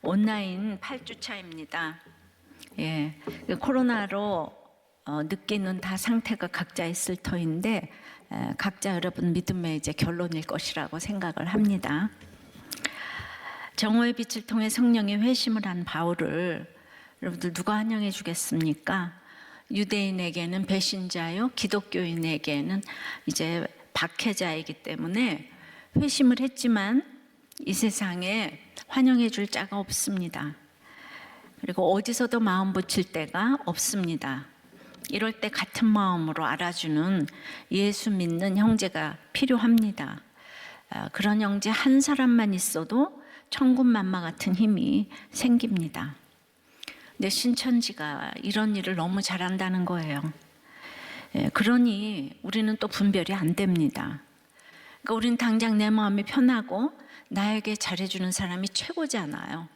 온라인 8주 차입니다. 코로나로 느끼는 다 상태가 각자 있을 터인데 각자 여러분 믿음의 이제 결론일 것이라고 생각을 합니다. 정오의 빛을 통해 성령의 회심을 한 바울을 여러분들 누가 환영해 주겠습니까? 유대인에게는 배신자요, 기독교인에게는 이제 박해자이기 때문에 회심을 했지만 이 세상에 환영해 줄 자가 없습니다. 그리고 어디서도 마음 붙일 데가 없습니다. 이럴 때 같은 마음으로 알아주는 예수 믿는 형제가 필요합니다. 그런 형제 한 사람만 있어도 천군만마 같은 힘이 생깁니다. 근데 신천지가 이런 일을 너무 잘한다는 거예요. 그러니 우리는 또 분별이 안 됩니다. 그러니까 우리는 당장 내 마음이 편하고 나에게 잘해주는 사람이 최고잖아요.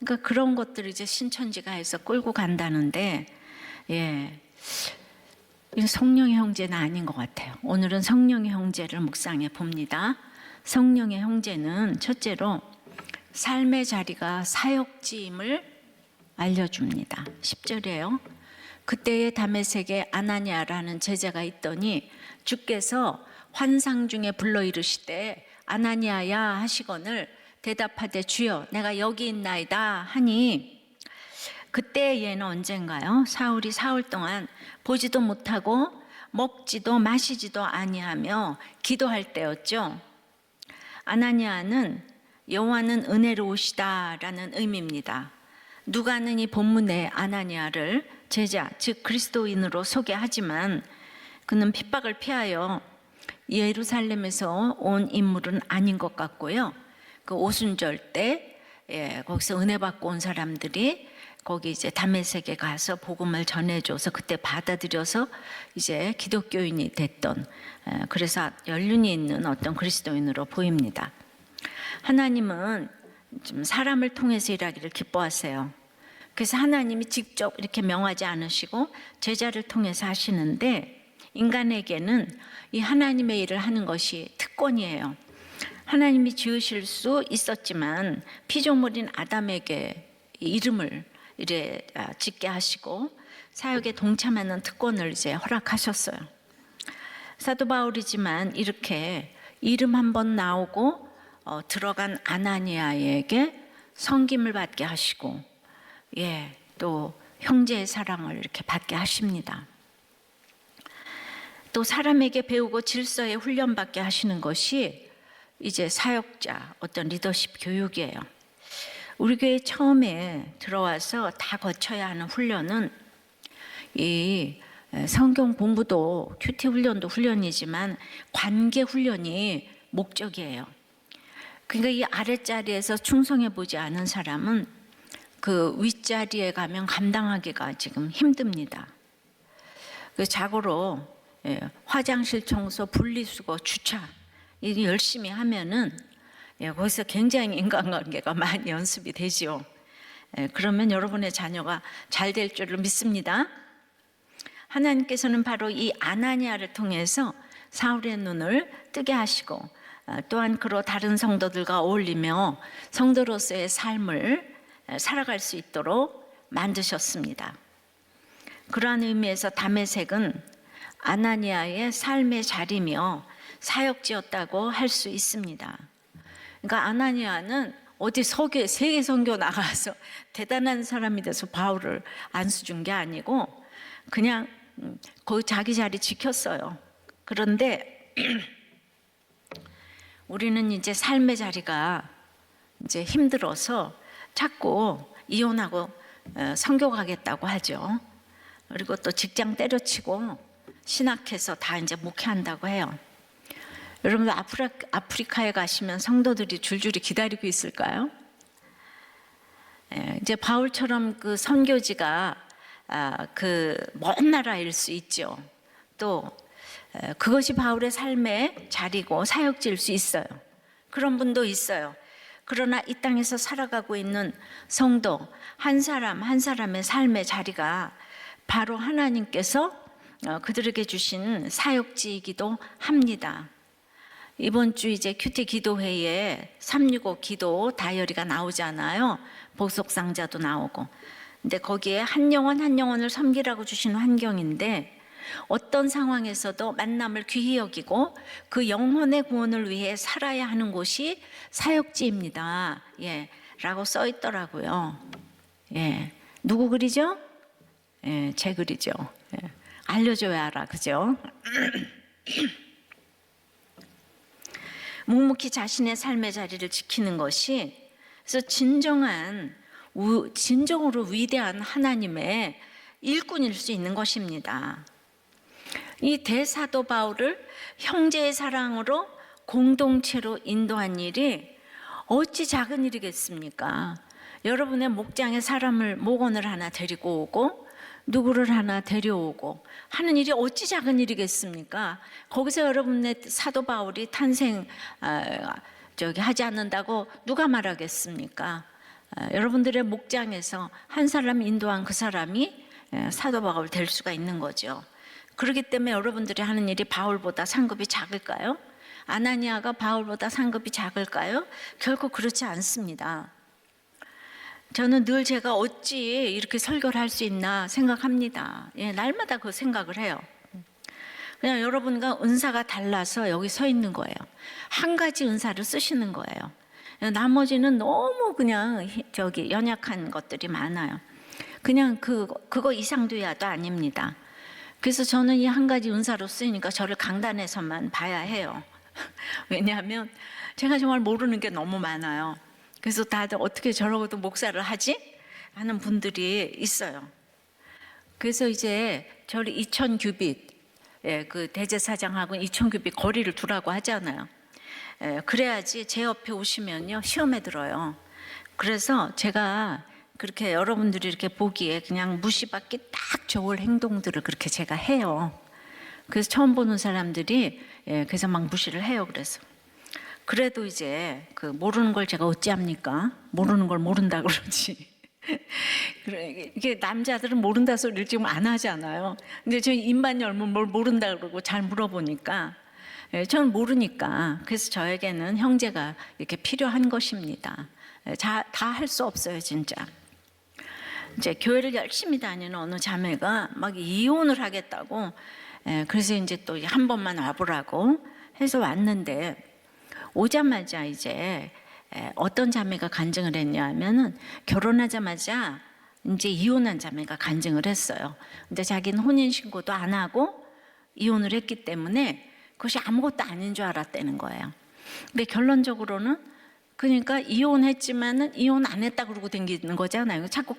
그러니까 그런 것들을 이제 신천지가 해서 끌고 간다는데, 이거 성령의 형제는 아닌 것 같아요. 오늘은 성령의 형제를 묵상해 봅니다. 성령의 형제는 첫째로 삶의 자리가 사역지임을 알려줍니다. 10절이에요. 그때의 다메섹에 아나니아라는 제자가 있더니 주께서 환상 중에 불러 이르시되 아나니아야 하시거늘 대답하되 주여 내가 여기 있나이다 하니, 그때 얘는 언젠가요? 사울이 사흘 동안 보지도 못하고 먹지도 마시지도 아니하며 기도할 때였죠. 아나니아는 여호와는 은혜로우시다라는 의미입니다. 누가는 이 본문에 아나니아를 제자, 즉 그리스도인으로 소개하지만 그는 핍박을 피하여 예루살렘에서 온 인물은 아닌 것 같고요. 그 오순절 때 거기서 은혜 받고 온 사람들이 거기 이제 다메섹에 가서 복음을 전해줘서 그때 받아들여서 이제 기독교인이 됐던, 그래서 연륜이 있는 어떤 그리스도인으로 보입니다. 하나님은 좀 사람을 통해서 일하기를 기뻐하세요. 그래서 하나님이 직접 이렇게 명하지 않으시고 제자를 통해서 하시는데, 인간에게는 이 하나님의 일을 하는 것이 특권이에요. 하나님이 지으실 수 있었지만 피조물인 아담에게 이름을 이래 짓게 하시고 사역에 동참하는 특권을 이제 허락하셨어요. 사도 바울이지만 이렇게 이름 한번 나오고 들어간 아나니아에게 섬김을 받게 하시고, 또 형제의 사랑을 이렇게 받게 하십니다. 또 사람에게 배우고 질서에 훈련받게 하시는 것이 이제 사역자 어떤 리더십 교육이에요. 우리 교회 처음에 들어와서 다 거쳐야 하는 훈련은 이 성경 공부도 큐티 훈련도 훈련이지만 관계 훈련이 목적이에요. 그러니까 이 아랫자리에서 충성해 보지 않은 사람은 그 윗자리에 가면 감당하기가 지금 힘듭니다. 그 자고로 화장실 청소, 분리수거, 주차 이게 열심히 하면은 거기서 굉장히 인간관계가 많이 연습이 되죠. 그러면 여러분의 자녀가 잘 될 줄을 믿습니다. 하나님께서는 바로 이 아나니아를 통해서 사울의 눈을 뜨게 하시고, 또한 그로 다른 성도들과 어울리며 성도로서의 삶을 살아갈 수 있도록 만드셨습니다. 그러한 의미에서 다메섹은 아나니아의 삶의 자리며 사역지였다고 할 수 있습니다. 그러니까 아나니아는 어디 세계 선교 나가서 대단한 사람이 돼서 바울을 안수준 게 아니고 그냥 거기 자기 자리 지켰어요. 그런데 우리는 이제 삶의 자리가 이제 힘들어서 자꾸 이혼하고 선교 가겠다고 하죠. 그리고 또 직장 때려치고 신학해서 다 이제 목회한다고 해요. 여러분 아프리카에 가시면 성도들이 줄줄이 기다리고 있을까요? 이제 바울처럼 그 선교지가 그 먼 나라일 수 있죠. 또 그것이 바울의 삶의 자리고 사역지일 수 있어요. 그런 분도 있어요. 그러나 이 땅에서 살아가고 있는 성도 한 사람 한 사람의 삶의 자리가 바로 하나님께서 그들에게 주신 사역지이기도 합니다. 이번 주 이제 큐티 기도회에 365 기도 다이어리가 나오잖아요. 보석상자도 나오고. 근데 거기에 한 영혼 한 영혼을 섬기라고 주신 환경인데, 어떤 상황에서도 만남을 귀히 여기고 그 영혼의 구원을 위해 살아야 하는 곳이 사역지입니다. 예, 라고 써 있더라고요. 예, 누구 글이죠? 예, 제 글이죠. 예, 알려줘야 알아, 그죠? 묵묵히 자신의 삶의 자리를 지키는 것이, 그래서 진정으로 위대한 하나님의 일꾼일 수 있는 것입니다. 이 대사도 바울을 형제의 사랑으로 공동체로 인도한 일이 어찌 작은 일이겠습니까? 여러분의 목장에 사람을, 목원을 하나 데리고 오고 누구를 하나 데려오고 하는 일이 어찌 작은 일이겠습니까? 거기서 여러분의 사도 바울이 하지 않는다고 누가 말하겠습니까? 여러분들의 목장에서 한 사람 인도한 그 사람이 사도 바울 될 수가 있는 거죠. 그렇기 때문에 여러분들이 하는 일이 바울보다 상급이 작을까요? 아나니아가 바울보다 상급이 작을까요? 결코 그렇지 않습니다. 저는 늘 제가 어찌 이렇게 설교를 할 수 있나 생각합니다. 예, 날마다 그 생각을 해요. 그냥 여러분과 은사가 달라서 여기 서 있는 거예요. 한 가지 은사를 쓰시는 거예요. 나머지는 너무 그냥 연약한 것들이 많아요. 그냥 그거 이상도야도 아닙니다. 그래서 저는 이 한 가지 은사로 쓰이니까 저를 강단에서만 봐야 해요. 왜냐하면 제가 정말 모르는 게 너무 많아요. 그래서 다들 어떻게 저러고도 목사를 하지? 하는 분들이 있어요. 그래서 이제 저를 2000규빗, 그 대제사장하고 2000규빗 거리를 두라고 하잖아요. 그래야지 제 옆에 오시면요 시험에 들어요. 그래서 제가 그렇게 여러분들이 이렇게 보기에 그냥 무시받기 딱 좋을 행동들을 그렇게 제가 해요. 그래서 처음 보는 사람들이 그래서 막 무시를 해요. 그래도 이제 그 모르는 걸 제가 어찌합니까? 모르는 걸 모른다 그러지. 이게 남자들은 모른다 소리를 지금 안 하잖아요. 근데 저 입만 열면 뭘 모른다 그러고 잘 물어보니까 저는 모르니까. 그래서 저에게는 형제가 이렇게 필요한 것입니다. 다 할 수 없어요, 진짜. 이제 교회를 열심히 다니는 어느 자매가 막 이혼을 하겠다고, 그래서 이제 또 한 번만 와보라고 해서 왔는데, 오자마자 이제 어떤 자매가 간증을 했냐 하면은 결혼하자마자 이제 이혼한 자매가 간증을 했어요. 근데 자기는 혼인신고도 안 하고 이혼을 했기 때문에 그것이 아무것도 아닌 줄 알았다는 거예요. 근데 결론적으로는 그러니까 이혼했지만은 이혼 안 했다 그러고 댕기는 거잖아요. 자꾸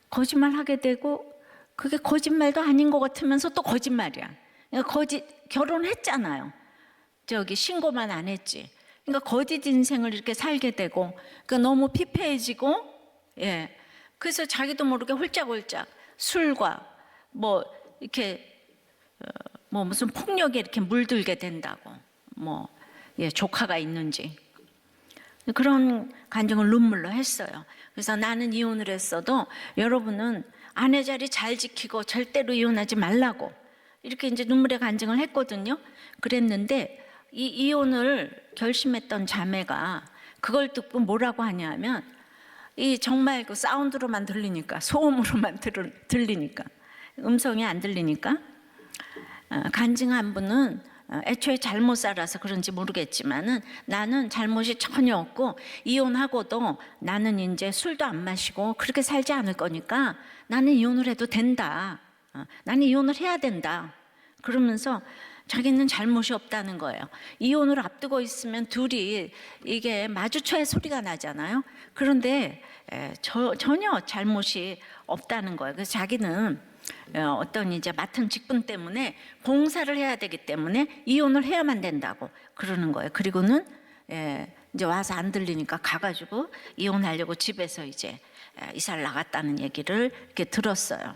거짓말하게 되고, 그게 거짓말도 아닌 것 같으면서 또 거짓말이야. 그러니까 결혼했잖아요. 신고만 안 했지. 그러니까 거짓 인생을 이렇게 살게 되고, 그러니까 너무 피폐해지고, 그래서 자기도 모르게 홀짝홀짝 술과 무슨 폭력에 이렇게 물들게 된다고, 조카가 있는지. 그런 간증을 눈물로 했어요. 그래서 나는 이혼을 했어도 여러분은 아내 자리 잘 지키고 절대로 이혼하지 말라고 이렇게 이제 눈물의 간증을 했거든요. 그랬는데 이 이혼을 결심했던 자매가 그걸 듣고 뭐라고 하냐면, 이 정말 그 사운드로만 들리니까, 소음으로만 들리니까, 음성이 안 들리니까, 간증한 분은 애초에 잘못 살아서 그런지 모르겠지만은 나는 잘못이 전혀 없고 이혼하고도 나는 이제 술도 안 마시고 그렇게 살지 않을 거니까 나는 이혼을 해도 된다. 나는 이혼을 해야 된다. 그러면서 자기는 잘못이 없다는 거예요. 이혼을 앞두고 있으면 둘이 이게 마주쳐야 소리가 나잖아요. 그런데 전혀 잘못이 없다는 거예요. 그래서 자기는 어떤 이제 맡은 직분 때문에 봉사를 해야 되기 때문에 이혼을 해야만 된다고 그러는 거예요. 그리고는 이제 와서 안 들리니까 가가지고 이혼하려고 집에서 이제 이사를 나갔다는 얘기를 이렇게 들었어요.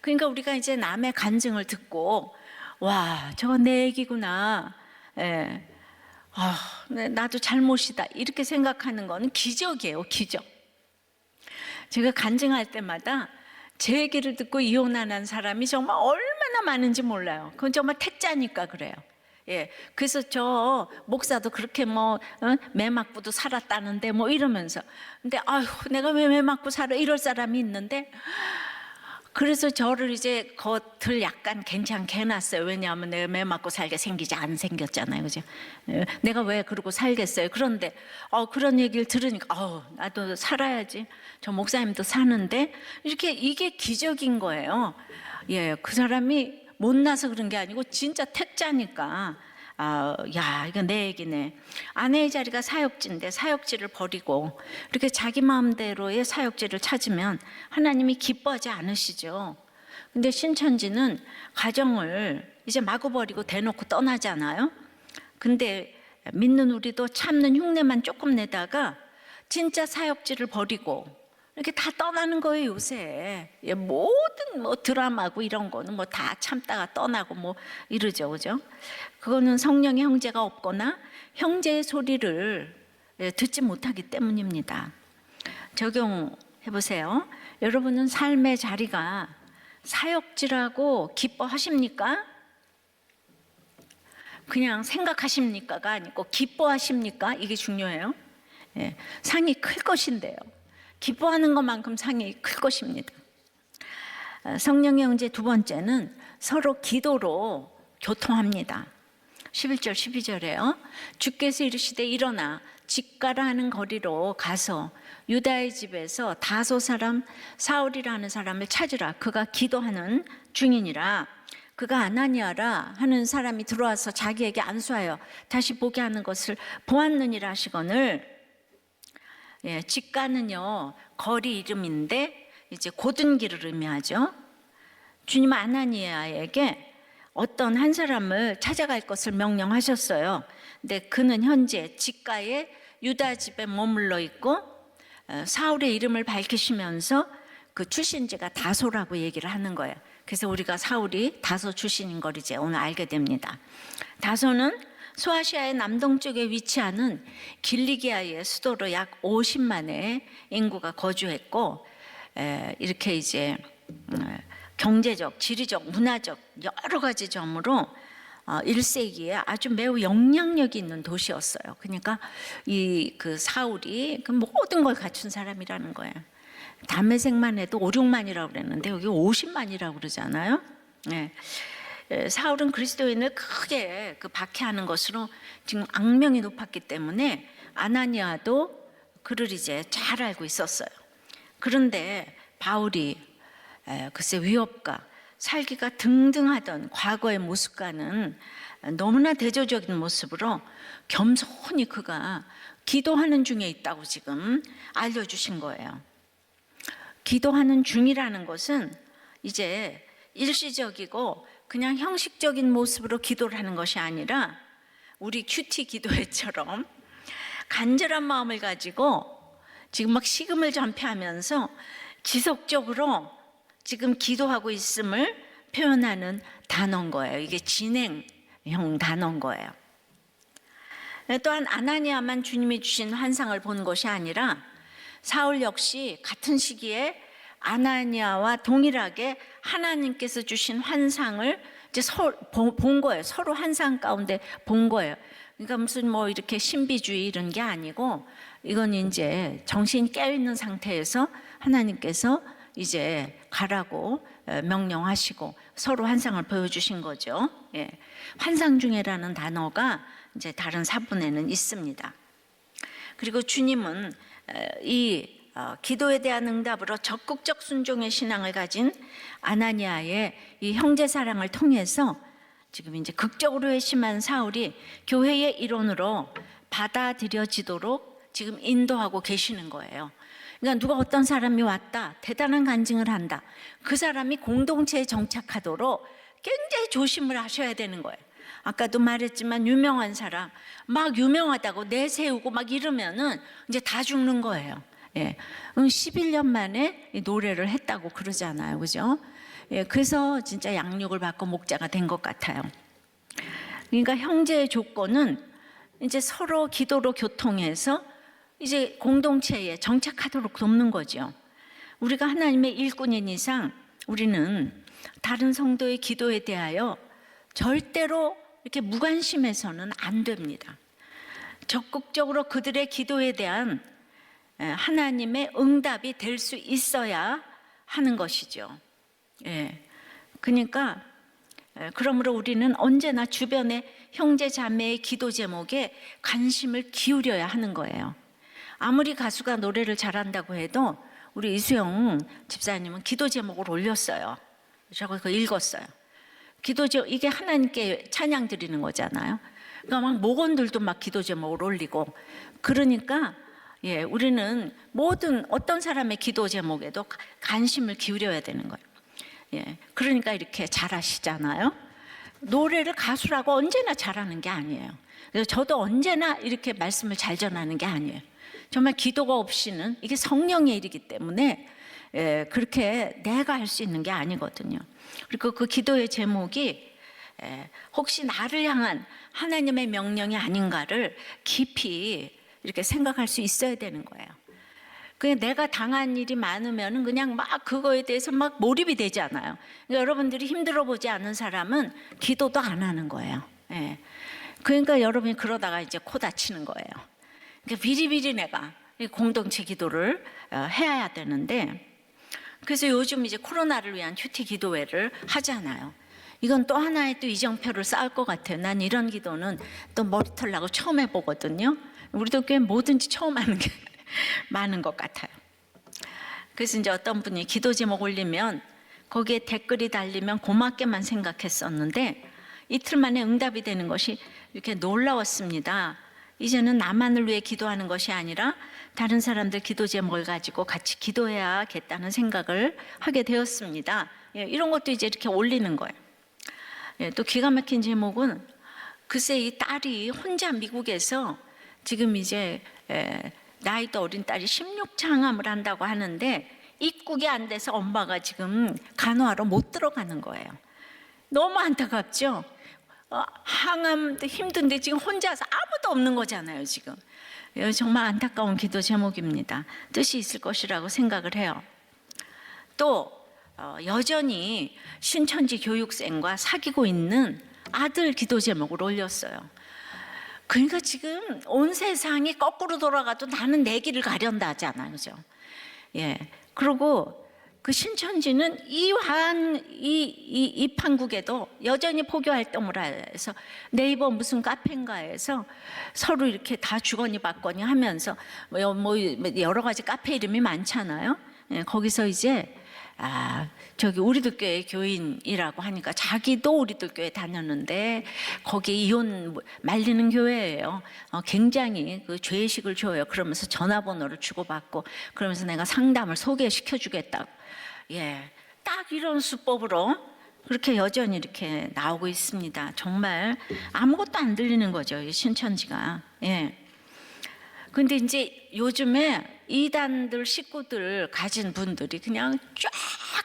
그러니까 우리가 이제 남의 간증을 듣고, 와, 저거 내 얘기구나. 나도 잘못이다. 이렇게 생각하는 거는 기적이에요, 기적. 제가 간증할 때마다 제 얘기를 듣고 이혼 안 한 사람이 정말 얼마나 많은지 몰라요. 그건 정말 택자니까 그래요. 예, 그래서 저 목사도 그렇게 매 맞고도 살았다는데 이러면서, 근데 아휴 내가 왜 매 맞고 살아, 이럴 사람이 있는데, 그래서 저를 이제 겉을 약간 괜찮게 해놨어요. 왜냐하면 내가 매 맞고 살게 생기지 안 생겼잖아요, 그죠? 예, 내가 왜 그러고 살겠어요. 그런데 그런 얘기를 들으니까 나도 살아야지. 저 목사님도 사는데 이렇게, 이게 기적인 거예요. 예, 그 사람이 못나서 그런 게 아니고 진짜 택자니까. 야, 이거 내 얘기네. 아내의 자리가 사역지인데 사역지를 버리고 이렇게 자기 마음대로의 사역지를 찾으면 하나님이 기뻐하지 않으시죠. 근데 신천지는 가정을 이제 마구 버리고 대놓고 떠나잖아요. 근데 믿는 우리도 참는 흉내만 조금 내다가 진짜 사역지를 버리고 이렇게 다 떠나는 거예요, 요새. 예, 모든 드라마고 이런 거는 다 참다가 떠나고 이러죠, 그죠? 그거는 성령의 형제가 없거나 형제의 소리를 듣지 못하기 때문입니다. 적용해 보세요. 여러분은 삶의 자리가 사역지라고 기뻐하십니까? 그냥 생각하십니까가 아니고 기뻐하십니까? 이게 중요해요. 예, 상이 클 것인데요. 기뻐하는 것만큼 상이 클 것입니다. 성령의 형제 두 번째는 서로 기도로 교통합니다. 11절 12절에요. 주께서 이르시되 일어나 집가라 하는 거리로 가서 유다의 집에서 다소 사람 사울이라는 사람을 찾으라. 그가 기도하는 중이니라. 그가 아나니아라 하는 사람이 들어와서 자기에게 안수하여 다시 보게 하는 것을 보았느니라 하시거늘. 예, 집가는요 거리 이름인데 이제 고든 길을 의미하죠. 주님 아나니아에게 어떤 한 사람을 찾아갈 것을 명령하셨어요. 근데 그는 현재 집가에 유다 집에 머물러 있고 사울의 이름을 밝히시면서 그 출신지가 다소라고 얘기를 하는 거예요. 그래서 우리가 사울이 다소 출신인 걸 이제 오늘 알게 됩니다. 다소는 소아시아의 남동쪽에 위치하는 길리기아의 수도로 약 50만의 인구가 거주했고, 이렇게 이제 경제적, 지리적, 문화적 여러 가지 점으로 1세기에 아주 매우 영향력이 있는 도시였어요. 그러니까 그 사울이 그 모든 걸 갖춘 사람이라는 거예요. 담메색만 해도 5, 6만이라고 그랬는데 여기 50만이라고 그러잖아요. 네. 사울은 그리스도인을 크게 박해하는 것으로 지금 악명이 높았기 때문에 아나니아도 그를 이제 잘 알고 있었어요. 그런데 바울이 글쎄 위협과 살기가 등등하던 과거의 모습과는 너무나 대조적인 모습으로 겸손히 그가 기도하는 중에 있다고 지금 알려주신 거예요. 기도하는 중이라는 것은 이제 일시적이고 그냥 형식적인 모습으로 기도를 하는 것이 아니라 우리 큐티 기도회처럼 간절한 마음을 가지고 지금 막 식음을 전폐하면서 지속적으로 지금 기도하고 있음을 표현하는 단어인 거예요. 이게 진행형 단어인 거예요. 또한 아나니아만 주님이 주신 환상을 본 것이 아니라 사울 역시 같은 시기에 아나니아와 동일하게 하나님께서 주신 환상을 이제 본 거예요. 서로 환상 가운데 본 거예요. 그러니까 무슨 이렇게 신비주의 이런 게 아니고 이건 이제 정신이 깨어있는 상태에서 하나님께서 이제 가라고 명령하시고 서로 환상을 보여주신 거죠. 예. 환상 중에라는 단어가 이제 다른 사본에는 있습니다. 그리고 주님은 이 기도에 대한 응답으로 적극적 순종의 신앙을 가진 아나니아의 이 형제 사랑을 통해서 지금 이제 극적으로 회심한 사울이 교회의 일원으로 받아들여지도록 지금 인도하고 계시는 거예요. 그러니까 누가 어떤 사람이 왔다, 대단한 간증을 한다. 그 사람이 공동체에 정착하도록 굉장히 조심을 하셔야 되는 거예요. 아까도 말했지만 유명한 사람 막 유명하다고 내세우고 막 이러면은 이제 다 죽는 거예요. 예, 11년 만에 노래를 했다고 그러잖아요, 그죠? 예, 그래서 진짜 양육을 받고 목자가 된 것 같아요. 그러니까 형제의 조건은 이제 서로 기도로 교통해서 이제 공동체에 정착하도록 돕는 거죠. 우리가 하나님의 일꾼인 이상 우리는 다른 성도의 기도에 대하여 절대로 이렇게 무관심해서는 안 됩니다. 적극적으로 그들의 기도에 대한 하나님의 응답이 될 수 있어야 하는 것이죠. 그러니까 그러므로 우리는 언제나 주변의 형제 자매의 기도 제목에 관심을 기울여야 하는 거예요. 아무리 가수가 노래를 잘한다고 해도 우리 이수영 집사님은 기도 제목을 올렸어요. 저거 그거 읽었어요. 기도 제목, 이게 하나님께 찬양 드리는 거잖아요. 그러니까 막 목원들도 막 기도 제목을 올리고, 그러니까 우리는 모든 어떤 사람의 기도 제목에도 관심을 기울여야 되는 거예요. 그러니까 이렇게 잘하시잖아요. 노래를 가수라고 언제나 잘하는 게 아니에요. 그래서 저도 언제나 이렇게 말씀을 잘 전하는 게 아니에요. 정말 기도가 없이는 이게 성령의 일이기 때문에 그렇게 내가 할 수 있는 게 아니거든요. 그리고 그 기도의 제목이 혹시 나를 향한 하나님의 명령이 아닌가를 깊이 이렇게 생각할 수 있어야 되는 거예요. 그냥 내가 당한 일이 많으면 그냥 막 그거에 대해서 막 몰입이 되지 않아요. 그러니까 여러분들이 힘들어 보지 않는 사람은 기도도 안 하는 거예요. 그러니까 여러분이 그러다가 이제 코 다치는 거예요. 그러니까 비리비리 내가 공동체 기도를 해야 되는데, 그래서 요즘 이제 코로나를 위한 큐티 기도회를 하잖아요. 이건 또 하나의 또 이정표를 쌓을 것 같아요. 난 이런 기도는 또 머리털 나고 처음 해보거든요. 우리도 꽤 뭐든지 처음 하는 게 많은 것 같아요. 그래서 이제 어떤 분이 기도 제목 올리면 거기에 댓글이 달리면 고맙게만 생각했었는데 이틀 만에 응답이 되는 것이 이렇게 놀라웠습니다. 이제는 나만을 위해 기도하는 것이 아니라 다른 사람들 기도 제목을 가지고 같이 기도해야겠다는 생각을 하게 되었습니다. 이런 것도 이제 이렇게 올리는 거예요. 또 기가 막힌 제목은 글쎄 이 딸이 혼자 미국에서 지금 이제 나이도 어린 딸이 16장암을 한다고 하는데 입국이 안 돼서 엄마가 지금 간호하러 못 들어가는 거예요. 너무 안타깝죠? 항암도 힘든데 지금 혼자서 아무도 없는 거잖아요, 지금. 정말 안타까운 기도 제목입니다. 뜻이 있을 것이라고 생각을 해요. 또 여전히 신천지 교육생과 사귀고 있는 아들 기도 제목을 올렸어요. 그러니까 지금 온 세상이 거꾸로 돌아가도 나는 내 길을 가련다 하잖아요, 그죠? 그리고 그 신천지는 이 판국에도 여전히 포교 활동을 해서 네이버 무슨 카페인가에서 서로 이렇게 다 주거니 받거니 하면서 뭐 여러 가지 카페 이름이 많잖아요. 거기서 이제 저기 우리들 교회 교인이라고 하니까 자기도 우리들 교회 다녔는데 거기 이혼 말리는 교회예요. 굉장히 그 죄의식을 줘요. 그러면서 전화번호를 주고받고 그러면서 내가 상담을 소개시켜 주겠다고. 딱 이런 수법으로 그렇게 여전히 이렇게 나오고 있습니다. 정말 아무것도 안 들리는 거죠, 이 신천지가. 근데 이제 요즘에 이단들 식구들 가진 분들이 그냥 쫙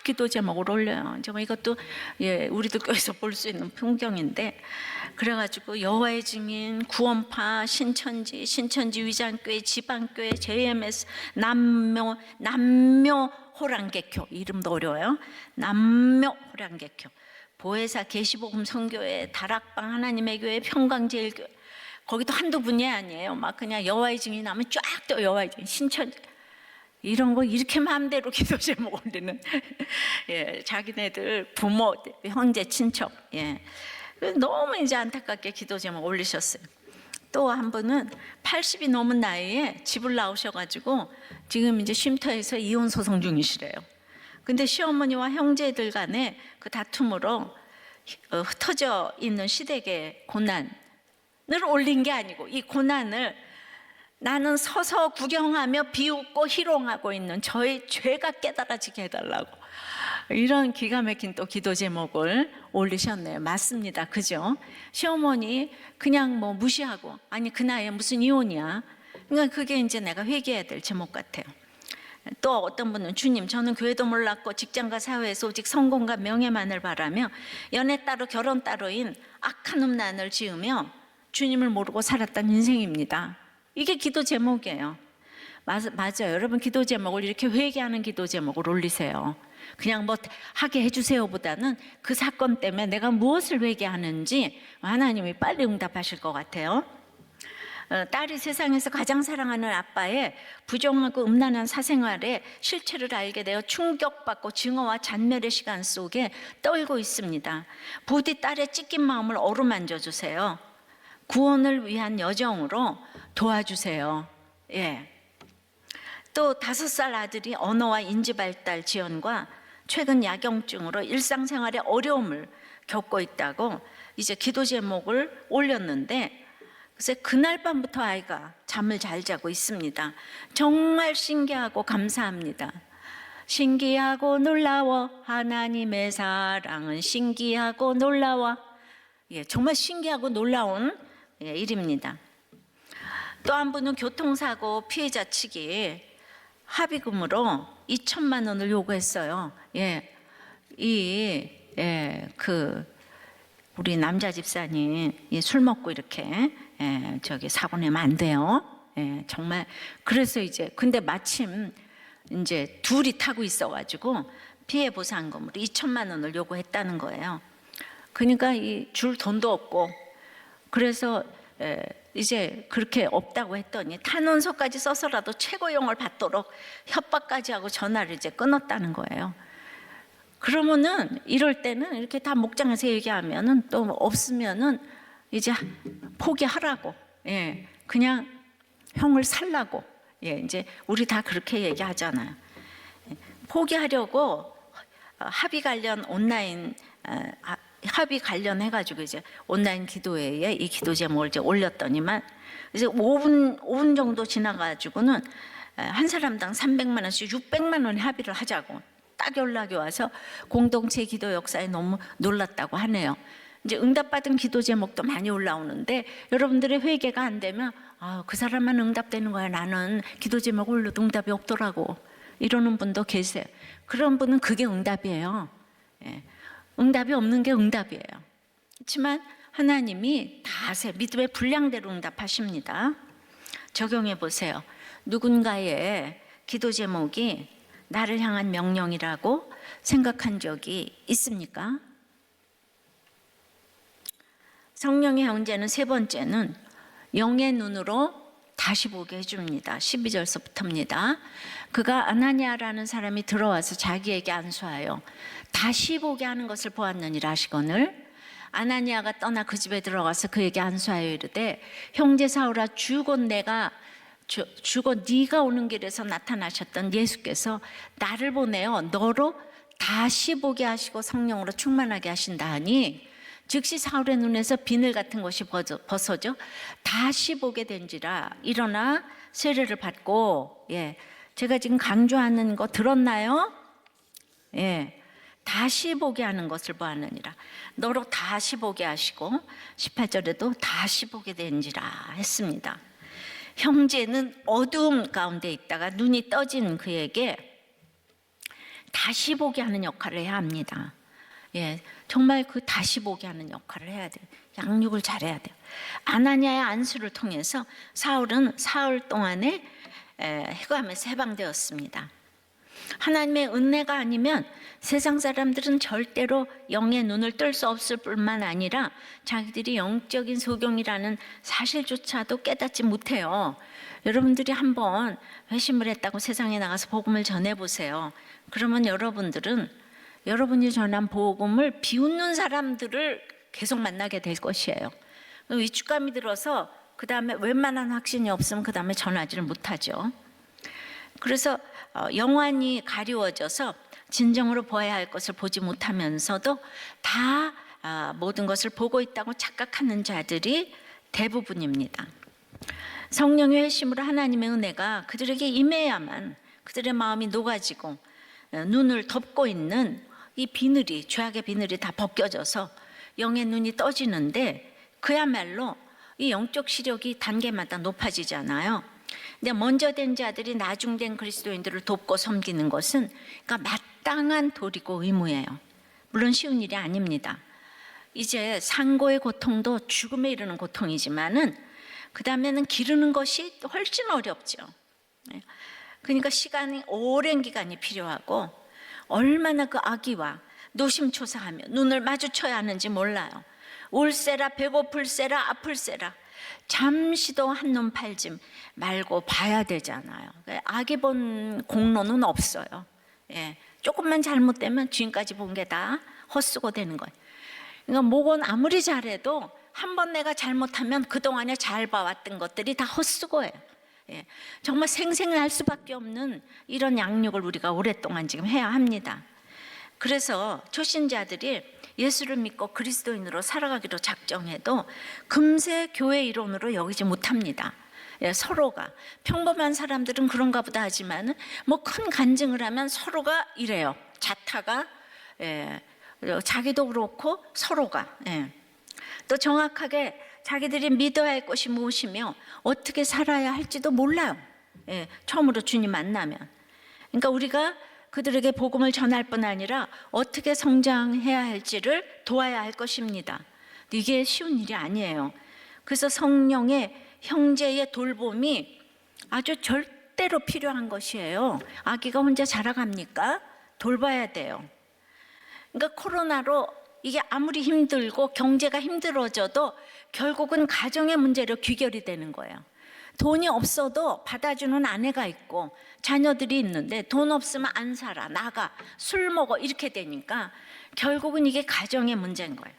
기도 제목을 올려요. 정말 이것도 우리들 교회에서 볼 수 있는 풍경인데, 그래가지고 여호와의 증인, 구원파, 신천지 위장교회, 지방교회, JMS, 남묘 호랑개교, 이름도 어려워요. 남묘 호랑개교, 보혜사 계시복음 선교회, 다락방 하나님의 교회, 평강제일교회, 거기도 한두 분이 아니에요. 막 그냥 여호와의 증인 하면 쫙 또 여호와의 증인, 신천지, 이런 거 이렇게 마음대로 기도 제목 올리는 자기네들 부모, 형제, 친척, 너무 이제 안타깝게 기도 제목 올리셨어요. 또 한 분은 80이 넘은 나이에 집을 나오셔가지고 지금 이제 쉼터에서 이혼 소송 중이시래요. 근데 시어머니와 형제들 간의 그 다툼으로 흩어져 있는 시댁의 고난을 올린 게 아니고, 이 고난을 나는 서서 구경하며 비웃고 희롱하고 있는 저의 죄가 깨달아지게 해달라고, 이런 기가 막힌 또 기도 제목을 올리셨네요. 맞습니다, 그죠? 시어머니 그냥 뭐 무시하고, 아니 그 나이에 무슨 이혼이야. 그러니까 그게 이제 내가 회개해야 될 제목 같아요. 또 어떤 분은 주님, 저는 교회도 몰랐고 직장과 사회에서 오직 성공과 명예만을 바라며 연애 따로 결혼 따로인 악한 음란을 지으며 주님을 모르고 살았던 인생입니다. 이게 기도 제목이에요. 맞아요. 여러분 기도 제목을 이렇게 회개하는 기도 제목을 올리세요. 그냥 뭐 하게 해주세요보다는 그 사건 때문에 내가 무엇을 회개하는지 하나님이 빨리 응답하실 것 같아요. 딸이 세상에서 가장 사랑하는 아빠의 부정하고 음란한 사생활의 실체를 알게 되어 충격받고 증오와 잔멸의 시간 속에 떨고 있습니다. 부디 딸의 찢긴 마음을 어루만져 주세요. 구원을 위한 여정으로 도와주세요. 예. 또 5살 아들이 언어와 인지 발달 지연과 최근 야경증으로 일상생활에 어려움을 겪고 있다고 이제 기도 제목을 올렸는데, 글쎄 그날 밤부터 아이가 잠을 잘 자고 있습니다. 정말 신기하고 감사합니다. 신기하고 놀라워 하나님의 사랑은 신기하고 놀라워. 예, 정말 신기하고 놀라운 일입니다. 또 한 분은 교통사고 피해자 측이 합의금으로 2천만 원을 요구했어요. 예, 우리 남자 집사님 술 먹고 이렇게 사고 내면 안 돼요. 정말 그래서 이제 근데 마침 이제 둘이 타고 있어가지고 피해 보상금으로 2천만 원을 요구했다는 거예요. 그러니까 줄 돈도 없고 그래서 이제 그렇게 없다고 했더니 탄원서까지 써서라도 최고형을 받도록 협박까지 하고 전화를 이제 끊었다는 거예요. 그러면은 이럴 때는 이렇게 다 목장에서 얘기하면은 또 없으면은 이제 포기하라고, 그냥 형을 살라고, 이제 우리 다 그렇게 얘기하잖아요. 포기하려고 합의 관련 온라인 합의 관련해가지고 이제 온라인 기도회에 이 기도 제목을 이제 올렸더니만 이제 5분 정도 지나가지고는 한 사람당 300만 원씩 600만 원에 합의를 하자고 딱 연락이 와서 공동체 기도 역사에 너무 놀랐다고 하네요. 이제 응답받은 기도 제목도 많이 올라오는데 여러분들의 회개가 안 되면 그 사람만 응답되는 거야. 나는 기도 제목 올려도 응답이 없더라고. 이러는 분도 계세요. 그런 분은 그게 응답이에요. 응답이 없는 게 응답이에요. 그렇지만 하나님이 다 믿음의 분량대로 응답하십니다. 적용해 보세요. 누군가의 기도 제목이 나를 향한 명령이라고 생각한 적이 있습니까? 성령의 형제는 세 번째는 영의 눈으로 다시 보게 해줍니다. 12절서부터입니다. 그가 아나니아라는 사람이 들어와서 자기에게 안수하여 다시 보게 하는 것을 보았느니라 하시거늘, 아나니아가 떠나 그 집에 들어가서 그에게 안수하여 이르되 형제 사울아 주곧 네가 오는 길에서 나타나셨던 예수께서 나를 보내어 너로 다시 보게 하시고 성령으로 충만하게 하신다 하니 즉시 사울의 눈에서 비늘 같은 것이 벗어져 다시 보게 된지라. 일어나 세례를 받고, 제가 지금 강조하는 거 들었나요? 다시 보게 하는 것을 보았느니라. 너로 다시 보게 하시고 18절에도 다시 보게 된지라 했습니다. 형제는 어두움 가운데 있다가 눈이 떠진 그에게 다시 보게 하는 역할을 해야 합니다. 정말 그 다시 보게 하는 역할을 해야 돼요. 양육을 잘해야 돼요. 아나니아의 안수를 통해서 사울은 사흘 동안에 해감에서 해방되었습니다. 하나님의 은혜가 아니면 세상 사람들은 절대로 영의 눈을 뜰 수 없을 뿐만 아니라 자기들이 영적인 소경이라는 사실조차도 깨닫지 못해요. 여러분들이 한번 회심을 했다고 세상에 나가서 복음을 전해보세요. 그러면 여러분이 전한 복음을 비웃는 사람들을 계속 만나게 될 것이에요. 위축감이 들어서 그 다음에 웬만한 확신이 없으면 그 다음에 전하지를 못하죠. 그래서 영안이 가리워져서 진정으로 보아야 할 것을 보지 못하면서도 다 모든 것을 보고 있다고 착각하는 자들이 대부분입니다. 성령의 회심으로 하나님의 은혜가 그들에게 임해야만 그들의 마음이 녹아지고 눈을 덮고 있는 이 비늘이, 죄악의 비늘이 다 벗겨져서 영의 눈이 떠지는데, 그야말로 이 영적 시력이 단계마다 높아지잖아요. 근데 먼저 된 자들이 나중된 그리스도인들을 돕고 섬기는 것은 그러니까 마땅한 도리고 의무예요. 물론 쉬운 일이 아닙니다. 이제 상고의 고통도 죽음에 이르는 고통이지만은 그 다음에는 기르는 것이 훨씬 어렵죠. 그러니까 시간이 오랜 기간이 필요하고 얼마나 그 아기와 노심초사하며 눈을 마주쳐야 하는지 몰라요. 울세라 배고플세라 아플세라 잠시도 한눈 팔지 말고 봐야 되잖아요. 아기 본 공로는 없어요. 조금만 잘못되면 지금까지 본 게 다 헛수고 되는 거예요. 그러니까 목은 아무리 잘해도 한 번 내가 잘못하면 그동안에 잘 봐왔던 것들이 다 헛수고예요. 정말 생생할 수밖에 없는 이런 양육을 우리가 오랫동안 지금 해야 합니다. 그래서 초신자들이 예수를 믿고 그리스도인으로 살아가기로 작정해도 금세 교회 이론으로 여기지 못합니다. 서로가 평범한 사람들은 그런가 보다 하지만 뭐 큰 간증을 하면 서로가 이래요. 자타가 자기도 그렇고 서로가 또 정확하게 자기들이 믿어야 할 것이 무엇이며 어떻게 살아야 할지도 몰라요. 처음으로 주님 만나면. 그러니까 우리가 그들에게 복음을 전할 뿐 아니라 어떻게 성장해야 할지를 도와야 할 것입니다. 이게 쉬운 일이 아니에요. 그래서 성령의 형제의 돌봄이 아주 절대로 필요한 것이에요. 아기가 혼자 자라갑니까? 돌봐야 돼요. 그러니까 코로나로 이게 아무리 힘들고 경제가 힘들어져도 결국은 가정의 문제로 귀결이 되는 거예요. 돈이 없어도 받아주는 아내가 있고 자녀들이 있는데 돈 없으면 안 살아, 나가, 술 먹어 이렇게 되니까 결국은 이게 가정의 문제인 거예요.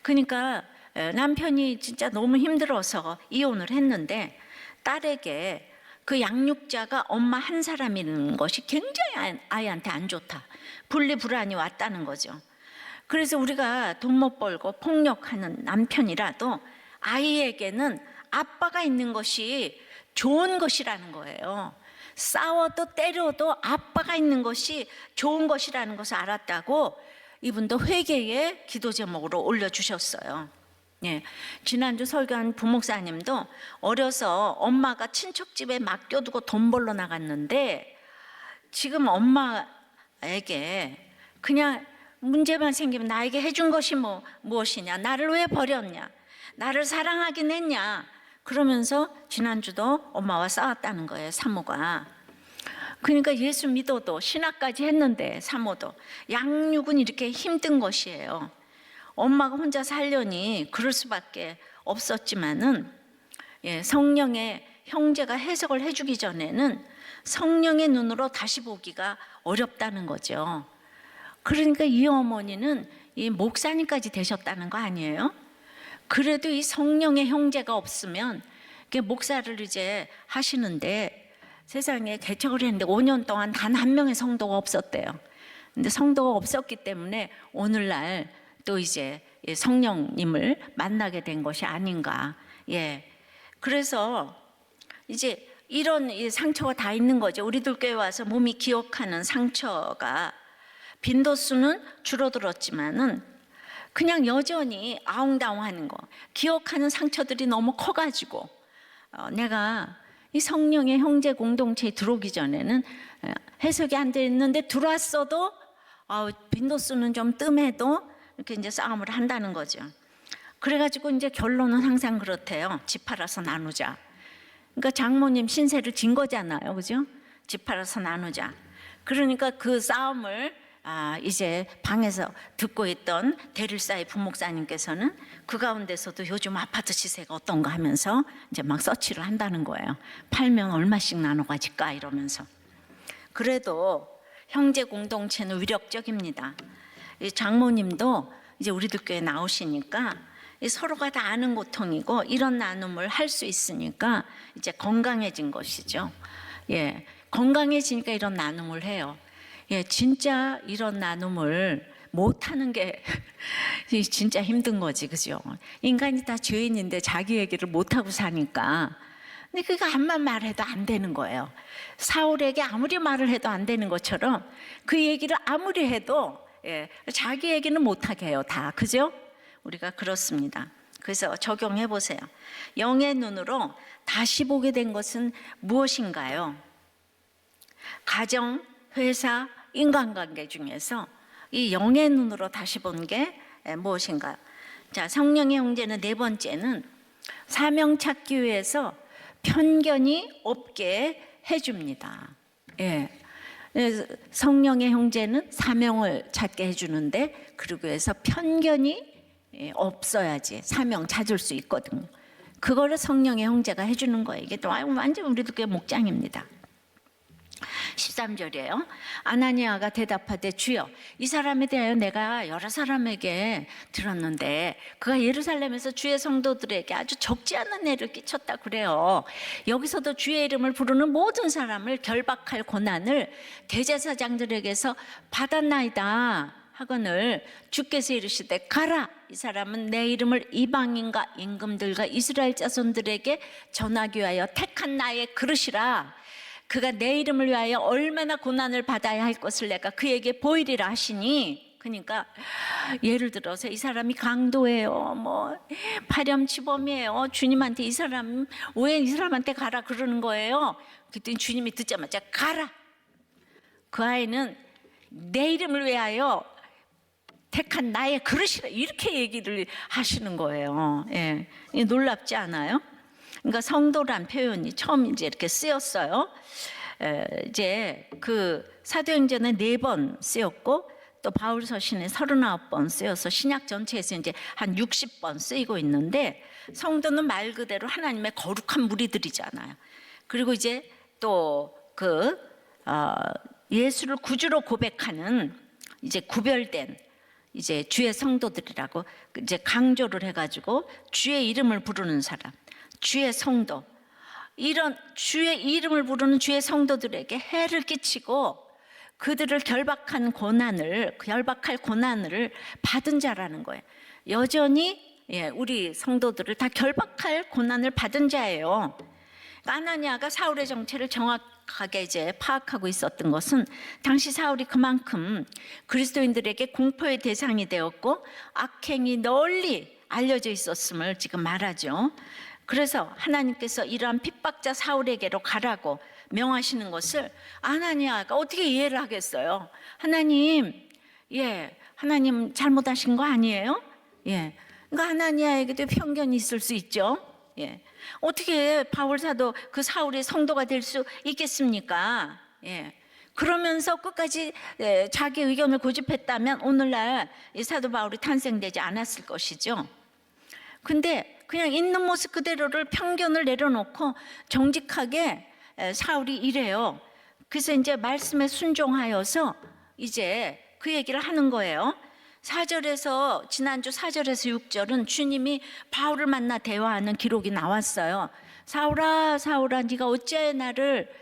그러니까 남편이 진짜 너무 힘들어서 이혼을 했는데 딸에게 그 양육자가 엄마 한 사람이라는 것이 굉장히 아이한테 안 좋다. 분리불안이 왔다는 거죠. 그래서 우리가 돈 못 벌고 폭력하는 남편이라도 아이에게는 아빠가 있는 것이 좋은 것이라는 거예요. 싸워도 때려도 아빠가 있는 것이 좋은 것이라는 것을 알았다고 이분도 회개의 기도 제목으로 올려주셨어요. 지난주 설교한 부목사님도 어려서 엄마가 친척집에 맡겨두고 돈 벌러 나갔는데 지금 엄마에게 그냥 문제만 생기면 나에게 해준 것이 무엇이냐, 나를 왜 버렸냐, 나를 사랑하긴 했냐, 그러면서 지난주도 엄마와 싸웠다는 거예요, 사모가. 그러니까 예수 믿어도 신학까지 했는데 사모도 양육은 이렇게 힘든 것이에요. 엄마가 혼자 살려니 그럴 수밖에 없었지만은 성령의 형제가 해석을 해주기 전에는 성령의 눈으로 다시 보기가 어렵다는 거죠. 그러니까 이 어머니는 이 목사님까지 되셨다는 거 아니에요? 그래도 이 성령의 형제가 없으면 목사를 이제 하시는데 세상에 개척을 했는데 5년 동안 단 한 명의 성도가 없었대요. 근데 성도가 없었기 때문에 오늘날 또 이제 성령님을 만나게 된 것이 아닌가. 그래서 이제 이런 상처가 다 있는 거죠. 우리들 교회 와서 몸이 기억하는 상처가 빈도수는 줄어들었지만은 그냥 여전히 아웅다웅하는 거, 기억하는 상처들이 너무 커가지고 내가 이 성령의 형제 공동체에 들어오기 전에는 해석이 안 됐는데 들어왔어도 빈도수는 좀 뜸해도 이렇게 이제 싸움을 한다는 거죠. 그래가지고 이제 결론은 항상 그렇대요. 집 팔아서 나누자. 그러니까 장모님 신세를 진 거잖아요, 그죠? 집 팔아서 나누자. 그러니까 그 싸움을 이제 방에서 듣고 있던 데릴사의 부목사님께서는 그 가운데서도 요즘 아파트 시세가 어떤가 하면서 이제 막 서치를 한다는 거예요. 팔면 얼마씩 나눠 가질까 이러면서. 그래도 형제 공동체는 위력적입니다. 이 장모님도 이제 우리들 교회 나오시니까 서로가 다 아는 고통이고 이런 나눔을 할 수 있으니까 이제 건강해진 것이죠. 건강해지니까 이런 나눔을 해요. 진짜 이런 나눔을 못하는 게 진짜 힘든 거지, 그죠? 인간이 다 죄인인데 자기 얘기를 못하고 사니까. 근데 그거 암만 말해도 안 되는 거예요. 사울에게 아무리 말을 해도 안 되는 것처럼 그 얘기를 아무리 해도 자기 얘기는 못하게 해요, 다. 그죠? 우리가 그렇습니다. 그래서 적용해 보세요. 영의 눈으로 다시 보게 된 것은 무엇인가요? 가정, 회사, 인간관계 중에서 이 영의 눈으로 다시 본 게 무엇인가요? 자, 성령의 형제는 네 번째는 사명 찾기 위해서 편견이 없게 해줍니다. 예. 성령의 형제는 사명을 찾게 해주는데, 그러기 위해서 편견이 없어야지 사명 찾을 수 있거든요. 그거를 성령의 형제가 해주는 거예요. 이게 또 완전 우리도 꽤 목장입니다. 13절이에요. 아나니아가 대답하되 주여, 이 사람에 대하여 내가 여러 사람에게 들었는데 그가 예루살렘에서 주의 성도들에게 아주 적지 않은 애를 끼쳤다 그래요. 여기서도 주의 이름을 부르는 모든 사람을 결박할 고난을 대제사장들에게서 받았나이다 하거늘 주께서 이르시되 가라, 이 사람은 내 이름을 이방인과 임금들과 이스라엘 자손들에게 전하기 위하여 택한 나의 그릇이라. 그가 내 이름을 위하여 얼마나 고난을 받아야 할 것을 내가 그에게 보이리라 하시니. 그러니까 예를 들어서 이 사람이 강도예요, 뭐 파렴치범이에요. 주님한테 이 사람 왜 이 사람한테 가라 그러는 거예요. 그랬더니 주님이 듣자마자 가라. 그 아이는 내 이름을 위하여 택한 나의 그릇이라, 이렇게 얘기를 하시는 거예요. 예, 놀랍지 않아요? 그러니까 성도란 표현이 처음 이제 이렇게 쓰였어요. 이제 그 사도행전에 4번 쓰였고, 또 바울 서신에 39번 쓰여서 신약 전체에서 이제 한 60번 쓰이고 있는데, 성도는 말 그대로 하나님의 거룩한 무리들이잖아요. 그리고 이제 또 예수를 구주로 고백하는 이제 구별된 이제 주의 성도들이라고 이제 강조를 해가지고 주의 이름을 부르는 사람, 주의 성도, 이런 주의 이름을 부르는 주의 성도들에게 해를 끼치고 그들을 결박할 고난을 받은 자라는 거예요. 여전히 우리 성도들을 다 결박할 고난을 받은 자예요. 아나니아가 사울의 정체를 정확하게 이제 파악하고 있었던 것은 당시 사울이 그만큼 그리스도인들에게 공포의 대상이 되었고 악행이 널리 알려져 있었음을 지금 말하죠. 그래서 하나님께서 이러한 핍박자 사울에게로 가라고 명하시는 것을 아나니아가 어떻게 이해를 하겠어요? 하나님 잘못하신 거 아니에요? 그러니까 하나니아에게도 편견이 있을 수 있죠. 어떻게 바울 사도 그 사울의 성도가 될 수 있겠습니까? 그러면서 끝까지 자기 의견을 고집했다면 오늘날 이 사도 바울이 탄생되지 않았을 것이죠. 근데 그냥 있는 모습 그대로를 편견을 내려놓고 정직하게 사울이 이래요. 그래서 이제 말씀에 순종하여서 이제 그 얘기를 하는 거예요. 4절에서 지난주 4절에서 6절은 주님이 바울을 만나 대화하는 기록이 나왔어요. 사울아 사울아 네가 어찌하여 나를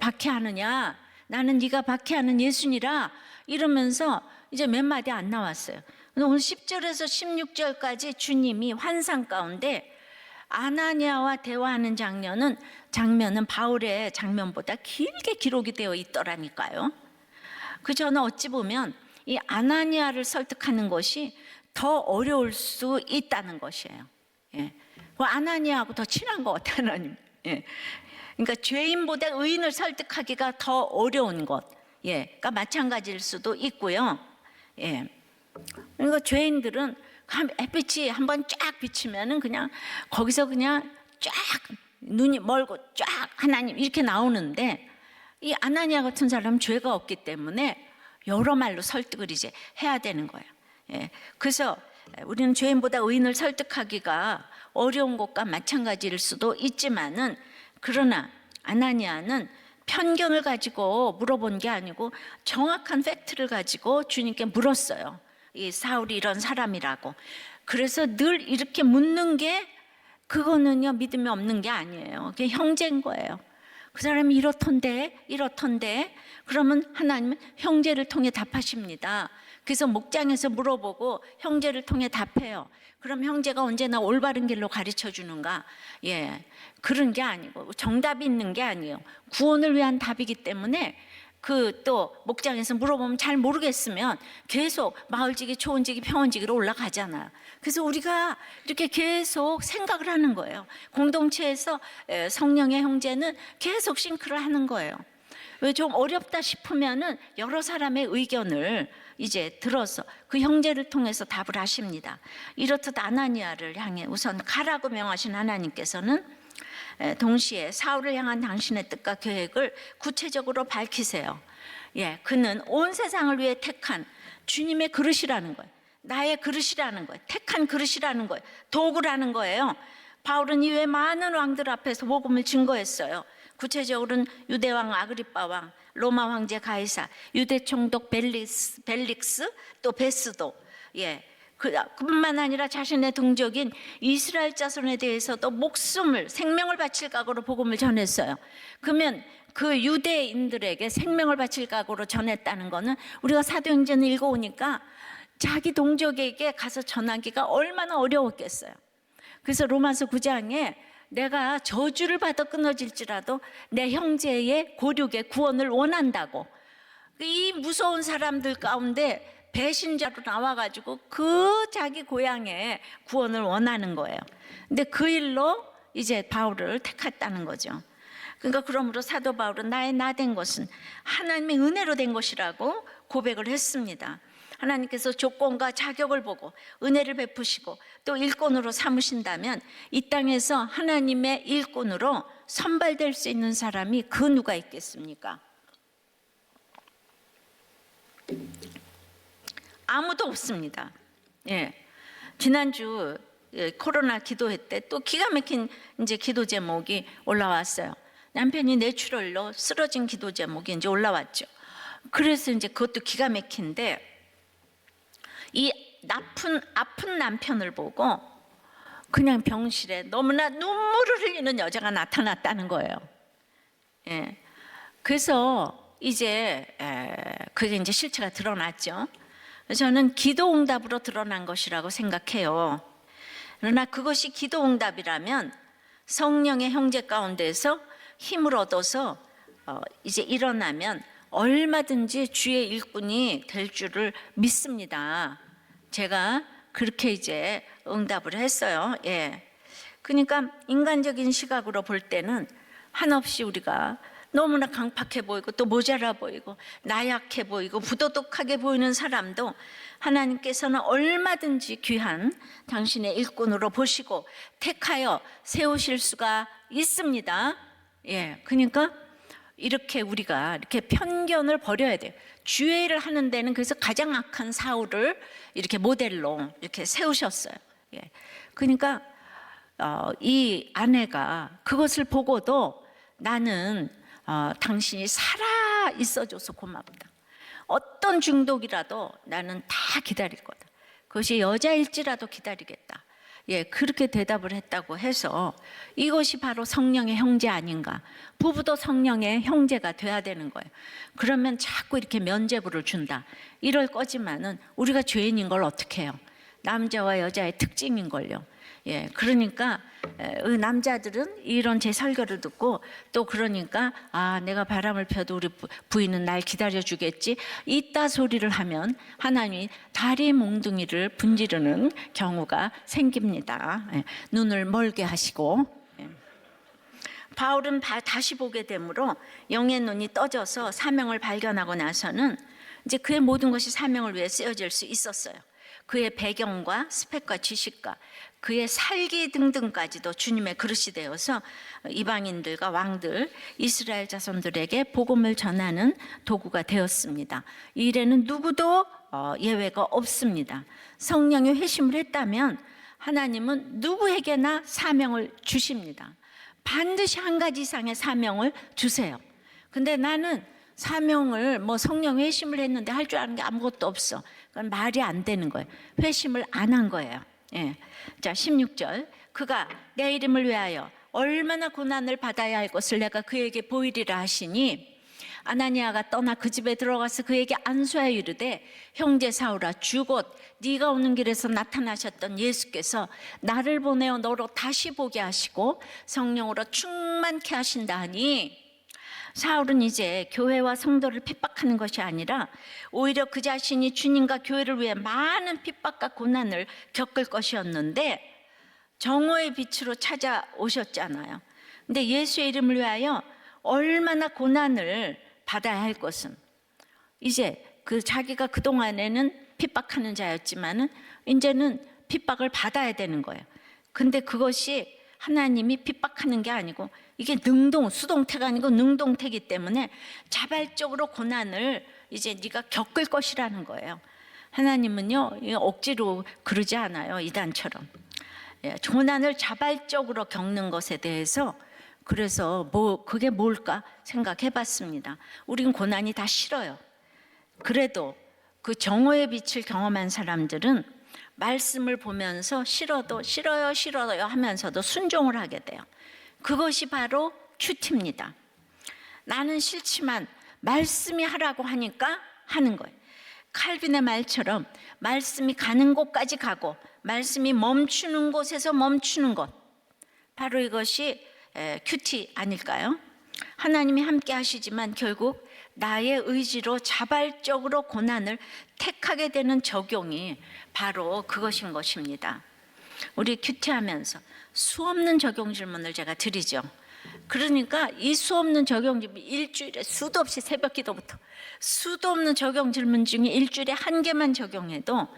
박해하느냐, 나는 네가 박해하는 예수니라 이러면서 이제 몇 마디 안 나왔어요. 오늘 10절에서 16절까지 주님이 환상 가운데 아나니아와 대화하는 장면은 바울의 장면보다 길게 기록이 되어 있더라니까요. 저는 어찌 보면 이 아나니아를 설득하는 것이 더 어려울 수 있다는 것이에요. 아나니아하고 더 친한 것 같아요, 하나님. 그러니까 죄인보다 의인을 설득하기가 더 어려운 것, 그러니까 마찬가지일 수도 있고요. 그러니까 죄인들은 햇빛이 한번 쫙 비치면은 그냥 거기서 그냥 쫙 눈이 멀고 쫙 하나님 이렇게 나오는데, 이 아나니아 같은 사람은 죄가 없기 때문에 여러 말로 설득을 이제 해야 되는 거예요. 그래서 우리는 죄인보다 의인을 설득하기가 어려운 것과 마찬가지일 수도 있지만은, 그러나 아나니아는 편견을 가지고 물어본 게 아니고 정확한 팩트를 가지고 주님께 물었어요. 이 사울이 이런 사람이라고. 그래서 늘 이렇게 묻는 게 그거는요 믿음이 없는 게 아니에요. 그게 형제인 거예요. 그 사람이 이렇던데 그러면 하나님은 형제를 통해 답하십니다. 그래서 목장에서 물어보고 형제를 통해 답해요. 그럼 형제가 언제나 올바른 길로 가르쳐 주는가? 그런 게 아니고 정답이 있는 게 아니에요. 구원을 위한 답이기 때문에 또 목장에서 물어보면 잘 모르겠으면 계속 마을지기, 초원지기, 평원지기로 올라가잖아요. 그래서 우리가 이렇게 계속 생각을 하는 거예요. 공동체에서 성령의 형제는 계속 싱크를 하는 거예요. 왜 좀 어렵다 싶으면은 여러 사람의 의견을 이제 들어서 그 형제를 통해서 답을 하십니다. 이렇듯 아나니아를 향해 우선 가라고 명하신 하나님께서는 동시에 사울을 향한 당신의 뜻과 계획을 구체적으로 밝히세요. 그는 온 세상을 위해 택한 주님의 그릇이라는 거예요. 나의 그릇이라는 거예요. 택한 그릇이라는 거예요. 도구라는 거예요. 바울은 이외 많은 왕들 앞에서 복음을 증거했어요. 구체적으로는 유대 왕 아그리빠 왕, 로마 황제 가이사, 유대 총독 벨릭스, 또 베스도, 그뿐만 아니라 자신의 동족인 이스라엘 자손에 대해서도 생명을 바칠 각오로 복음을 전했어요. 그러면 그 유대인들에게 생명을 바칠 각오로 전했다는 거는 우리가 사도행전을 읽어오니까 자기 동족에게 가서 전하기가 얼마나 어려웠겠어요. 그래서 로마서 9장에 내가 저주를 받아 끊어질지라도 내 형제의 고륙의 구원을 원한다고, 이 무서운 사람들 가운데 배신자로 나와가지고 그 자기 고향의 구원을 원하는 거예요. 근데 그 일로 이제 바울을 택했다는 거죠. 그러니까 그러므로 사도 바울은 나의 나된 것은 하나님의 은혜로 된 것이라고 고백을 했습니다. 하나님께서 조건과 자격을 보고 은혜를 베푸시고 또 일꾼으로 삼으신다면 이 땅에서 하나님의 일꾼으로 선발될 수 있는 사람이 그 누가 있겠습니까? 아무도 없습니다. 지난주 코로나 기도회 때 또 기가 막힌 이제 기도 제목이 올라왔어요. 남편이 뇌출혈로 쓰러진 기도 제목이 이제 올라왔죠. 그래서 이제 그것도 기가 막힌데, 이 아픈 남편을 보고 그냥 병실에 너무나 눈물을 흘리는 여자가 나타났다는 거예요. 그래서 이제 그게 이제 실체가 드러났죠. 저는 기도 응답으로 드러난 것이라고 생각해요. 그러나 그것이 기도 응답이라면 성령의 형제 가운데서 힘을 얻어서 이제 일어나면 얼마든지 주의 일꾼이 될 줄을 믿습니다. 제가 그렇게 이제 응답을 했어요. 그러니까 인간적인 시각으로 볼 때는 한없이 우리가 너무나 강팍해 보이고 또 모자라 보이고 나약해 보이고 부도덕하게 보이는 사람도 하나님께서는 얼마든지 귀한 당신의 일꾼으로 보시고 택하여 세우실 수가 있습니다. 그러니까 이렇게 우리가 이렇게 편견을 버려야 돼요. 주의 일을 하는 데는 그래서 가장 악한 사울을 이렇게 모델로 이렇게 세우셨어요. 그러니까 이 아내가 그것을 보고도 나는 당신이 살아 있어줘서 고맙다. 어떤 중독이라도 나는 다 기다릴 거다. 그것이 여자일지라도 기다리겠다. 그렇게 대답을 했다고 해서 이것이 바로 성령의 형제 아닌가. 부부도 성령의 형제가 돼야 되는 거예요. 그러면 자꾸 이렇게 면죄부를 준다. 이럴 거지만은 우리가 죄인인 걸 어떻게 해요? 남자와 여자의 특징인걸요. 그러니까 남자들은 이런 제 설교를 듣고 또 그러니까 내가 바람을 펴도 우리 부인은 날 기다려주겠지, 이따 소리를 하면 하나님이 다리 몽둥이를 분지르는 경우가 생깁니다. 눈을 멀게 하시고. 바울은 다시 보게 되므로 영의 눈이 떠져서 사명을 발견하고 나서는 이제 그의 모든 것이 사명을 위해 쓰여질 수 있었어요. 그의 배경과 스펙과 지식과 그의 살기 등등까지도 주님의 그릇이 되어서 이방인들과 왕들, 이스라엘 자손들에게 복음을 전하는 도구가 되었습니다. 이 일에는 누구도 예외가 없습니다. 성령의 회심을 했다면 하나님은 누구에게나 사명을 주십니다. 반드시 한 가지 이상의 사명을 주세요. 근데 나는 사명을 성령 회심을 했는데 할 줄 아는 게 아무것도 없어. 그건 말이 안 되는 거예요. 회심을 안 한 거예요. 자, 16절. 그가 내 이름을 위하여 얼마나 고난을 받아야 할 것을 내가 그에게 보이리라 하시니, 아나니아가 떠나 그 집에 들어가서 그에게 안수하여 이르되, 형제 사울아, 주곧 네가 오는 길에서 나타나셨던 예수께서 나를 보내어 너로 다시 보게 하시고 성령으로 충만케 하신다 하니, 사울은 이제 교회와 성도를 핍박하는 것이 아니라 오히려 그 자신이 주님과 교회를 위해 많은 핍박과 고난을 겪을 것이었는데 정오의 빛으로 찾아오셨잖아요. 근데 예수의 이름을 위하여 얼마나 고난을 받아야 할 것은, 이제 자기가 그동안에는 핍박하는 자였지만은 이제는 핍박을 받아야 되는 거예요. 근데 그것이 하나님이 핍박하는 게 아니고 이게 수동태가 아니고 능동태이기 때문에 자발적으로 고난을 이제 네가 겪을 것이라는 거예요. 하나님은요 억지로 그러지 않아요. 이단처럼 고난을 자발적으로 겪는 것에 대해서 그래서 그게 뭘까 생각해 봤습니다. 우린 고난이 다 싫어요. 그래도 그 정오의 빛을 경험한 사람들은 말씀을 보면서 싫어요 하면서도 순종을 하게 돼요. 그것이 바로 큐티입니다. 나는 싫지만 말씀이 하라고 하니까 하는 거예요. 칼빈의 말처럼 말씀이 가는 곳까지 가고 말씀이 멈추는 곳에서 멈추는 것, 바로 이것이 큐티 아닐까요? 하나님이 함께 하시지만 결국 나의 의지로 자발적으로 고난을 택하게 되는 적용이 바로 그것인 것입니다. 우리 큐티하면서 수없는 적용 질문을 제가 드리죠. 그러니까 이 수없는 적용 질문, 일주일에 수도 없이 새벽 기도부터 수도 없는 적용 질문 중에 일주일에 한 개만 적용해도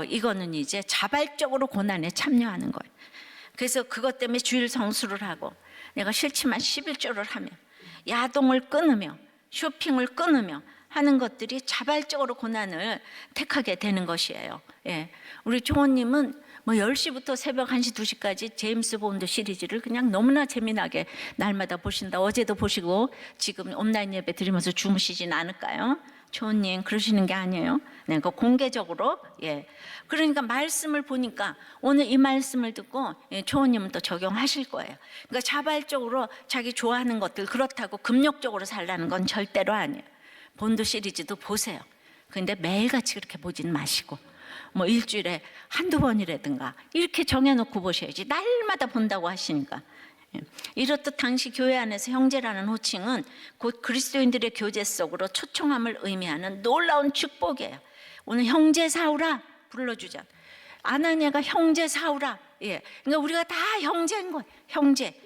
이거는 이제 자발적으로 고난에 참여하는 거예요. 그래서 그것 때문에 주일 성수를 하고 내가 싫지만 11조를 하며 야동을 끊으며 쇼핑을 끊으며 하는 것들이 자발적으로 고난을 택하게 되는 것이에요. 예. 우리 조원님은 10시부터 새벽 1시, 2시까지 제임스 본드 시리즈를 그냥 너무나 재미나게 날마다 보신다. 어제도 보시고 지금 온라인 예배 드리면서 주무시진 않을까요? 조원님 그러시는 게 아니에요. 네, 그 공개적으로. 예. 그러니까 말씀을 보니까 오늘 이 말씀을 듣고 조원님은 또 적용하실 거예요. 그러니까 자발적으로 자기 좋아하는 것들 그렇다고 금욕적으로 살라는 건 절대로 아니에요. 본드 시리즈도 보세요. 근데 매일같이 그렇게 보지는 마시고 일주일에 한두 번이라든가 이렇게 정해놓고 보셔야지. 날마다 본다고 하시니까. 이렇듯 당시 교회 안에서 형제라는 호칭은 곧 그리스도인들의 교제 속으로 초청함을 의미하는 놀라운 축복이에요. 오늘 형제 사우라 불러주자. 아나니아가 형제 사우라. 예. 그러니까 우리가 다 형제인 거예요. 형제.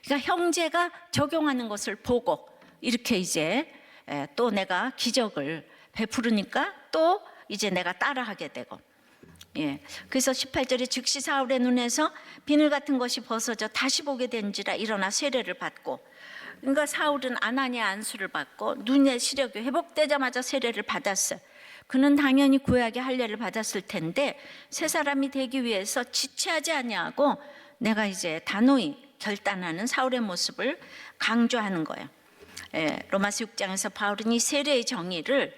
그러니까 형제가 적용하는 것을 보고 이렇게 이제 또 내가 기적을 베푸르니까 또 이제 내가 따라하게 되고. 예. 그래서 18절에 즉시 사울의 눈에서 비늘 같은 것이 벗어져 다시 보게 된지라 일어나 세례를 받고, 그러니까 사울은 아나니아 안수를 받고 눈의 시력이 회복되자마자 세례를 받았어요. 그는 당연히 구약의 할례를 받았을 텐데 새 사람이 되기 위해서 지체하지 아니하고 내가 이제 단호히 결단하는 사울의 모습을 강조하는 거예요. 예. 로마서 6장에서 바울은 이 세례의 정의를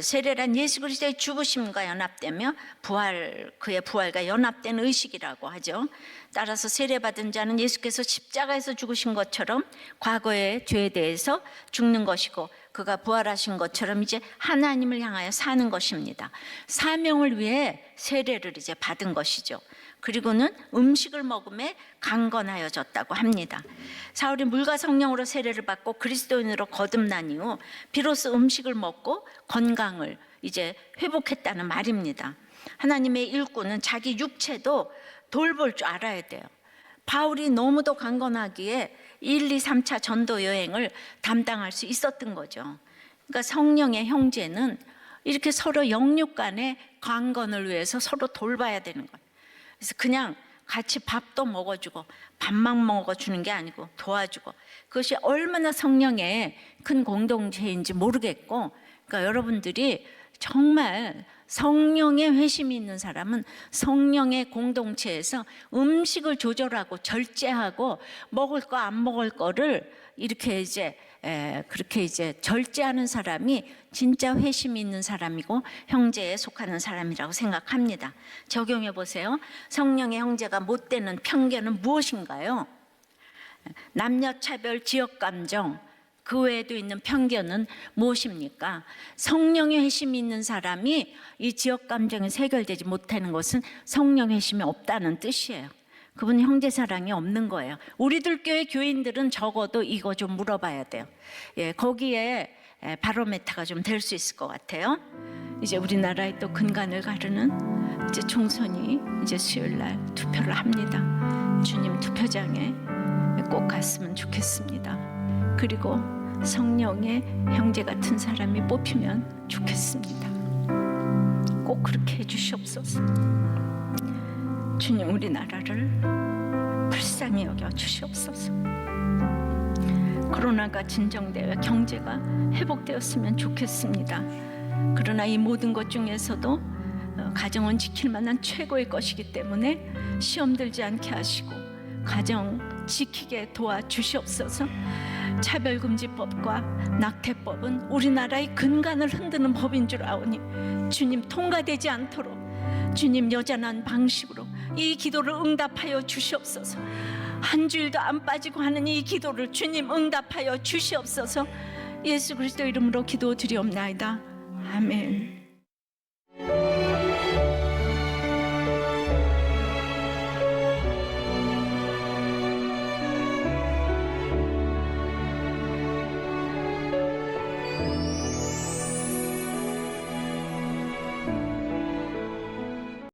세례란 예수 그리스도의 죽으심과 연합되며 그의 부활과 연합된 의식이라고 하죠. 따라서 세례받은 자는 예수께서 십자가에서 죽으신 것처럼 과거의 죄에 대해서 죽는 것이고 그가 부활하신 것처럼 이제 하나님을 향하여 사는 것입니다. 사명을 위해 세례를 이제 받은 것이죠. 그리고는 음식을 먹음에 강건하여졌다고 합니다. 사울이 물과 성령으로 세례를 받고 그리스도인으로 거듭난 이후 비로소 음식을 먹고 건강을 이제 회복했다는 말입니다. 하나님의 일꾼은 자기 육체도 돌볼 줄 알아야 돼요. 바울이 너무도 강건하기에 1, 2, 3차 전도 여행을 담당할 수 있었던 거죠. 그러니까 성령의 형제는 이렇게 서로 영육 간의 강건을 위해서 서로 돌봐야 되는 거예요. 그래서 그냥 같이 밥도 먹어주고 밥만 먹어주는 게 아니고 도와주고, 그것이 얼마나 성령의 큰 공동체인지 모르겠고, 그러니까 여러분들이 정말 성령의 회심이 있는 사람은 성령의 공동체에서 음식을 조절하고 절제하고 먹을 거 안 먹을 거를 이렇게 이제 그렇게 이제 절제하는 사람이 진짜 회심이 있는 사람이고 형제에 속하는 사람이라고 생각합니다. 적용해 보세요. 성령의 형제가 못 되는 편견은 무엇인가요? 남녀 차별, 지역 감정, 그 외에도 있는 편견은 무엇입니까? 성령의 회심이 있는 사람이 이 지역 감정에 해결되지 못하는 것은 성령의 회심이 없다는 뜻이에요. 그분은 형제사랑이 없는 거예요. 우리들 교회 교인들은 적어도 이거 좀 물어봐야 돼요. 예, 거기에 바로메타가 좀 될 수 있을 것 같아요. 이제 우리나라의 또 근간을 가르는 이제 총선이 이제 수요일날 투표를 합니다. 주님 투표장에 꼭 갔으면 좋겠습니다. 그리고 성령의 형제 같은 사람이 뽑히면 좋겠습니다. 꼭 그렇게 해주시옵소서. 주님, 우리나라를 불쌍히 불쌍히 여겨 주시옵소서. 코로나가 진정되어 경제가 회복되었으면 좋겠습니다. 그러나 이 모든 것 중에서도 가정은 지킬 만한 최고의 것이기 때문에 시험 들지 않게 하시고 가정 지키게 도와주시옵소서. 차별금지법과 낙태법은 우리나라의 근간을 흔드는 법인 줄 아오니 주님 통과되지 않도록 주님 여전한 방식으로 이 기도를 응답하여 주시옵소서. 한 주일도 안 빠지고 하는 이 기도를 주님 응답하여 주시옵소서. 예수 그리스도 이름으로 기도드리옵나이다. 아멘.